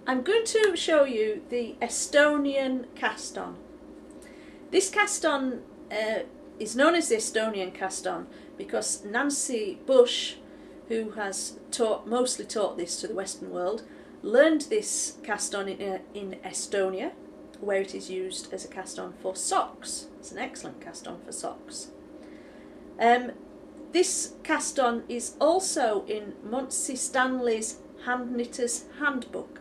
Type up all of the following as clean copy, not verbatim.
I'm going to show you the Estonian cast-on. This cast-on is known as the Estonian cast-on because Nancy Bush, who has mostly taught this to the Western world, learned this cast-on in Estonia, where it is used as a cast-on for socks. It's an excellent cast-on for socks. This cast-on is also in Muncie Stanley's Hand Knitter's Handbook,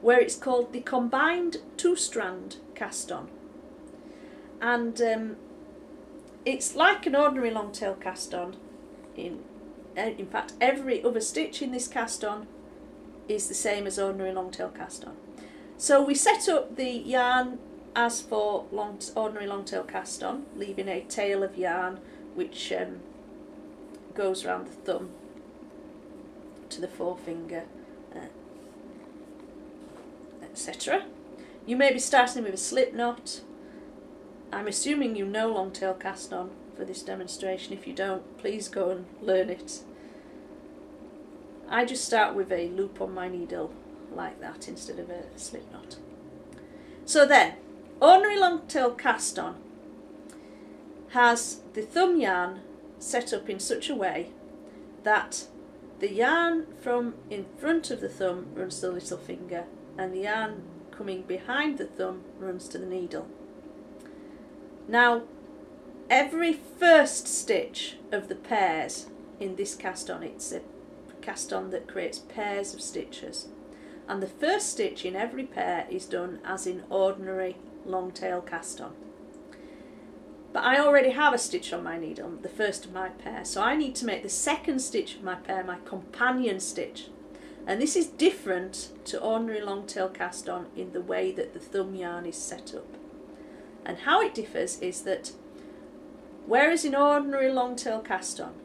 where it's called the Combined Two-Strand Cast-On. And it's like an ordinary long-tail cast-on. In fact, every other stitch in this cast-on is the same as ordinary long-tail cast-on. So we set up the yarn as for ordinary long-tail cast-on, leaving a tail of yarn which goes around the thumb to the forefinger, etc. You may be starting with a slip knot. I'm assuming you know long-tail cast-on for this demonstration. If you don't, please go and learn it. I just start with a loop on my needle like that instead of a slip knot. So then, ordinary long-tail cast-on has the thumb yarn set up in such a way that the yarn from in front of the thumb runs to the little finger and the yarn coming behind the thumb runs to the needle. Now, every first stitch of the pairs in this cast-on, it's a cast-on that creates pairs of stitches, and the first stitch in every pair is done as in ordinary long-tail cast-on. But I already have a stitch on my needle, the first of my pair, so I need to make the second stitch of my pair my companion stitch. And this is different to ordinary long-tail cast-on in the way that the thumb yarn is set up. And how it differs is that whereas in ordinary long-tail cast-on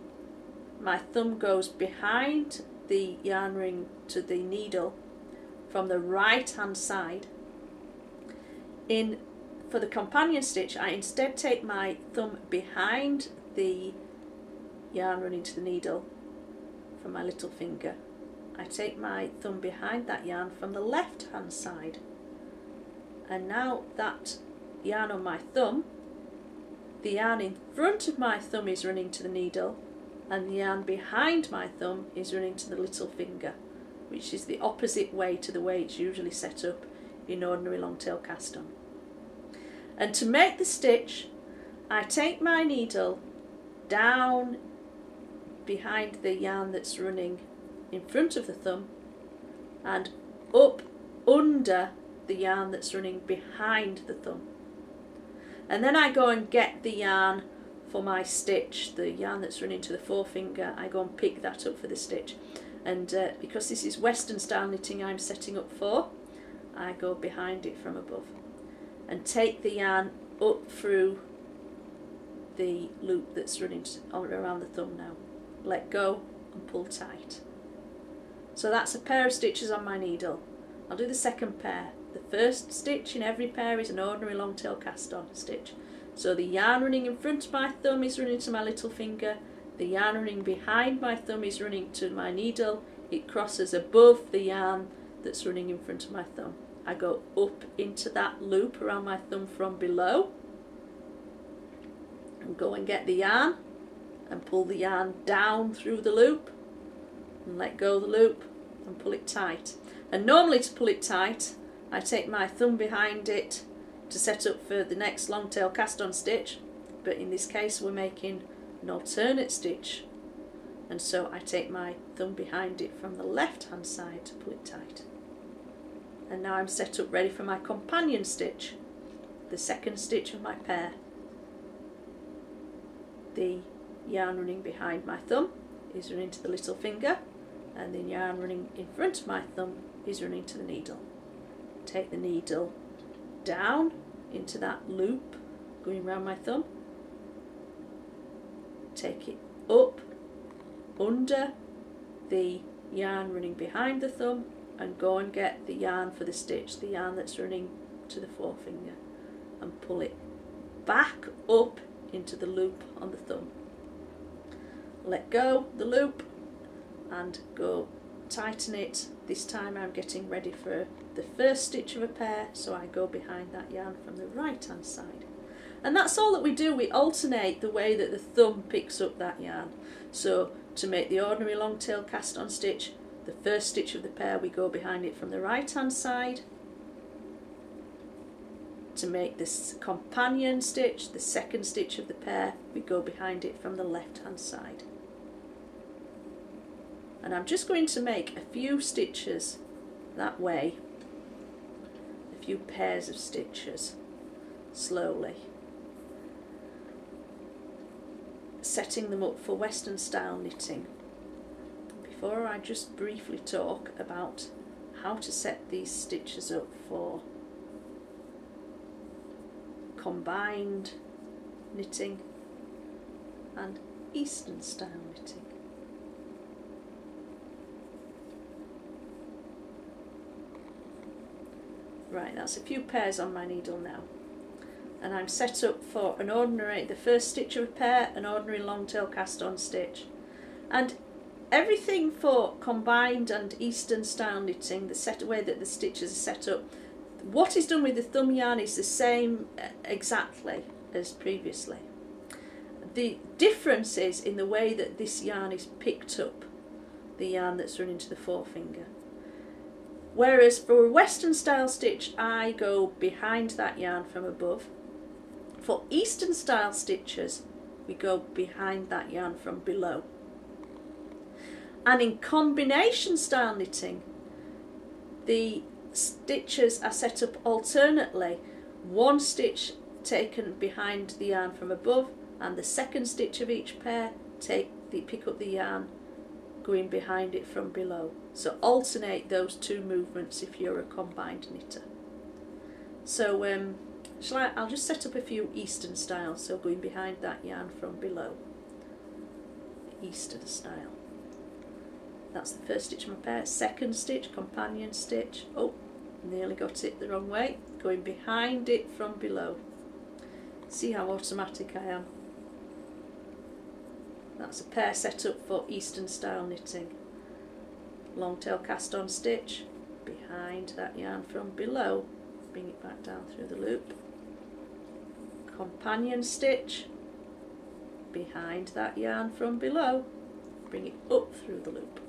my thumb goes behind the yarn ring to the needle from the right hand side, for the companion stitch I instead take my thumb behind the yarn running to the needle from my little finger. I take my thumb behind that yarn from the left hand side, and now that yarn on my thumb, the yarn in front of my thumb is running to the needle and the yarn behind my thumb is running to the little finger, which is the opposite way to the way it's usually set up in ordinary long-tail cast-on. And to make the stitch, I take my needle down behind the yarn that's running in front of the thumb and up under the yarn that's running behind the thumb. And then I go and get the yarn for my stitch, the yarn that's running to the forefinger. I go and pick that up for the stitch. And because this is Western style knitting I'm setting up for, I go behind it from above and take the yarn up through the loop that's running around the thumb now. Let go and pull tight. So that's a pair of stitches on my needle. I'll do the second pair. The first stitch in every pair is an ordinary long-tail cast-on stitch. So the yarn running in front of my thumb is running to my little finger. The yarn running behind my thumb is running to my needle. It crosses above the yarn that's running in front of my thumb. I go up into that loop around my thumb from below and go and get the yarn and pull the yarn down through the loop and let go of the loop and pull it tight. And normally to pull it tight I take my thumb behind it to set up for the next long tail cast on stitch, but in this case we're making an alternate stitch, and so I take my thumb behind it from the left hand side to pull it tight. And now I'm set up ready for my companion stitch, the second stitch of my pair. The yarn running behind my thumb is running to the little finger, and the yarn running in front of my thumb is running to the needle. Take the needle down into that loop going around my thumb, take it up under the yarn running behind the thumb and go and get the yarn for the stitch, the yarn that's running to the forefinger, and pull it back up into the loop on the thumb. Let go the loop and go tighten it. This time I'm getting ready for the first stitch of a pair, so I go behind that yarn from the right hand side. And that's all that we do. We alternate the way that the thumb picks up that yarn. So to make the ordinary long tail cast on stitch, the first stitch of the pair we go behind it from the right hand side. To make this companion stitch, the second stitch of the pair, we go behind it from the left hand side. And I'm just going to make a few stitches that way, a few pairs of stitches, slowly, setting them up for Western style knitting. Before I just briefly talk about how to set these stitches up for combined knitting and Eastern style knitting. Right, that's a few pairs on my needle now, and I'm set up for an ordinary, the first stitch of a pair, an ordinary long tail cast on stitch. And everything for combined and Eastern style knitting, the way that the stitches are set up, what is done with the thumb yarn is the same exactly as previously. The difference is in the way that this yarn is picked up, the yarn that's run into the forefinger. Whereas for a Western style stitch, I go behind that yarn from above. For Eastern style stitches, we go behind that yarn from below. And in combination style knitting, the stitches are set up alternately. One stitch taken behind the yarn from above, and the second stitch of each pair pick up the yarn going behind it from below. So alternate those two movements if you're a combined knitter. So I'll just set up a few Eastern styles, so going behind that yarn from below. Eastern style. That's the first stitch of my pair. Second stitch, companion stitch. Oh, nearly got it the wrong way. Going behind it from below. See how automatic I am. That's a pair set up for Eastern style knitting. Long tail cast on stitch, behind that yarn from below, bring it back down through the loop. Companion stitch, behind that yarn from below, bring it up through the loop.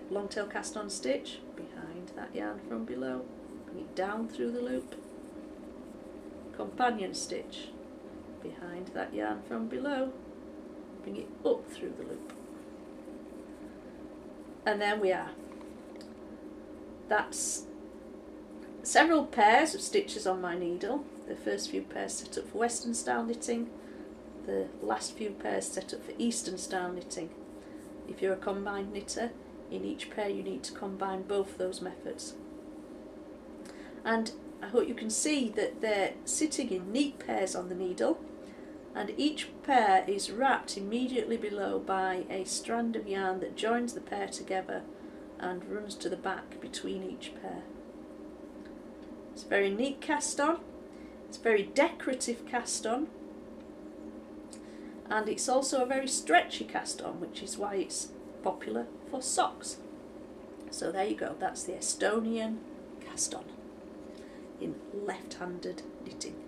Long tail cast on stitch, behind that yarn from below, bring it down through the loop. Companion stitch, behind that yarn from below, bring it up through the loop. And there we are. That's several pairs of stitches on my needle. The first few pairs set up for Western style knitting, the last few pairs set up for Eastern style knitting. If you're a combined knitter, in each pair you need to combine both those methods. And I hope you can see that they're sitting in neat pairs on the needle, and each pair is wrapped immediately below by a strand of yarn that joins the pair together and runs to the back between each pair. It's very neat cast on, it's very decorative cast on, and it's also a very stretchy cast on, which is why it's popular for socks. So there you go, that's the Estonian cast on in left-handed knitting.